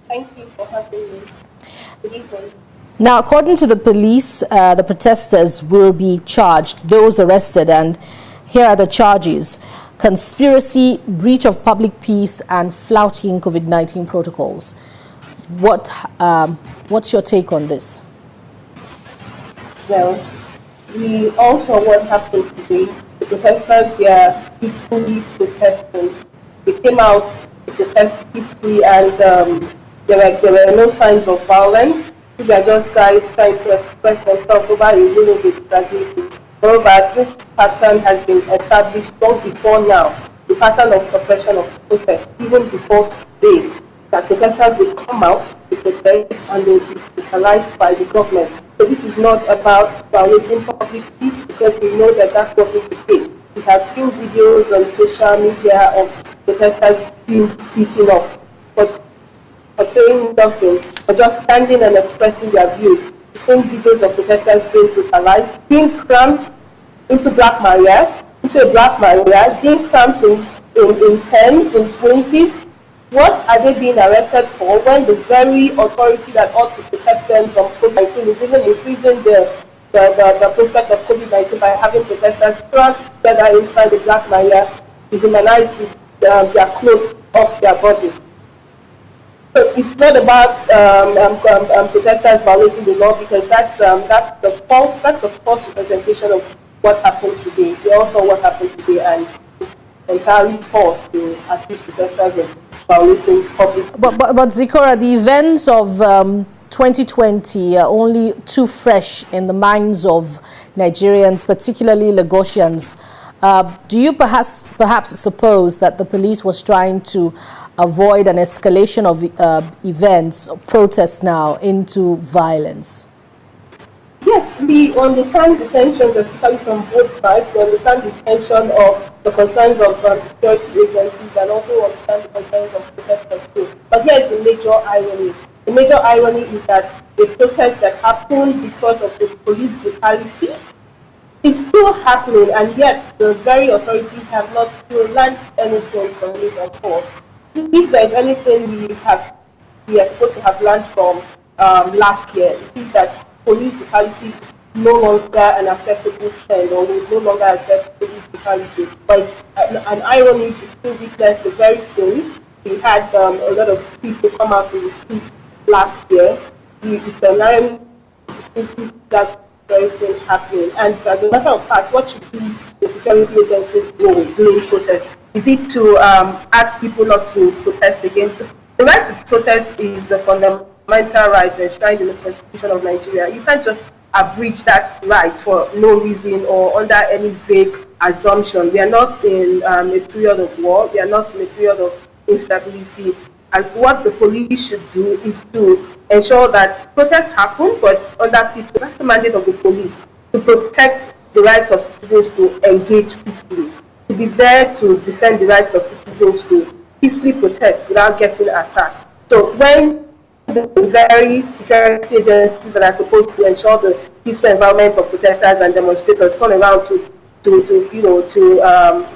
Thank you for having me. Good evening. Now, according to the police, the protesters will be charged, those arrested, and here are the charges: conspiracy, breach of public peace, and flouting COVID-19 protocols. What's your take on this? Well, we also what happened today. The protesters were peacefully protesting. They came out to protest peacefully, and there were no signs of violence. These are just guys trying to express themselves over a little bit disagreement. However, this pattern has been established long before now. The pattern of suppression of protest, even before today, that protesters will come out to protest and they will be brutalized by the government. So this is not about violating public peace, because we know that that's what is the case. We have seen videos on social media of protesters being beaten up for saying nothing, for just standing and expressing their views. We've seen videos of protesters being brutalized, being cramped into Black Maria, being cramped in 10s, in 20s. What are they being arrested for when the very authority that ought to protect them from COVID-19 is even increasing the prospect of COVID-19 by having protesters cramped together inside the Black Maria, dehumanize their clothes off their bodies? So it's not about protesters violating the law, because that's the false representation of what happened today. It's also what happened today, and entirely false to accuse protesters of violating public. But Zikora, the events of 2020 are only too fresh in the minds of Nigerians, particularly Lagosians. Do you perhaps suppose that the police was trying to avoid an escalation of events or protests now into violence? Yes, we understand the tensions, especially from both sides. We understand the tension of the concerns of security agencies, and also understand the concerns of protesters too. But here's the major irony. The major irony is that the protest that happened because of the police brutality is still happening, and yet the very authorities have not still learned anything from it at all. If there's anything we are supposed to have learned from last year, it is that police brutality is no longer an acceptable trend, or we no longer accept police brutality. But it's an irony to still witness the very thing. We had a lot of people come out to the streets last year. It's an irony to still see that very thing happening. And as a matter of fact, what should be the security agencies doing during protest? Is it to ask people not to protest again? The right to protest is the fundamental right enshrined in the Constitution of Nigeria. You can't just abridge that right for no reason or under any vague assumption. We are not in a period of war. We are not in a period of instability. And what the police should do is to ensure that protests happen, but under peaceful. That's the mandate of the police, to protect the rights of citizens to engage peacefully, to be there to defend the rights of citizens to peacefully protest without getting attacked. So when the very security agencies that are supposed to ensure the peaceful environment of protesters and demonstrators turn around to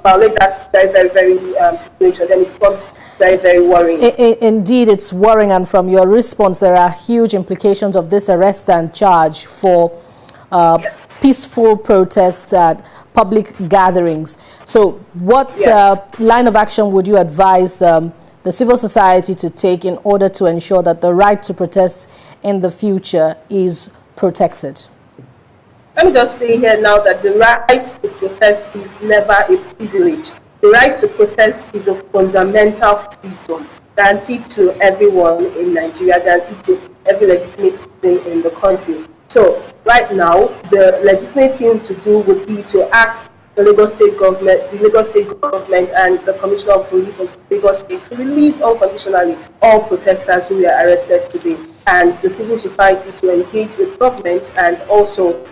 violate that very situation, then it becomes very worrying. Indeed, it's worrying, and from your response, there are huge implications of this arrest and charge for peaceful protests at public gatherings. So what line of action would you advise the civil society to take in order to ensure that the right to protest in the future is protected? Let me just say here now that the right to protest is never a privilege. The right to protest is a fundamental freedom guaranteed to everyone in Nigeria, guaranteed to every legitimate citizen in the country. So right now, the legitimate thing to do would be to ask the Lagos State government, and the Commissioner of Police of Lagos State to release unconditionally all protesters who were arrested today, and the civil society to engage with government and also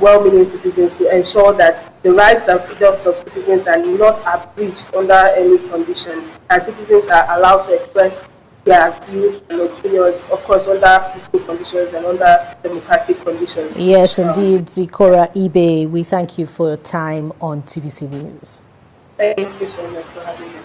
well-meaning citizens to ensure that the rights and freedoms of citizens are not abridged under any condition, and citizens are allowed to express their views and opinions, of course, under peaceful conditions and under democratic conditions. Yes, indeed, Zikora Ibe, we thank you for your time on TVC News. Thank you so much for having me.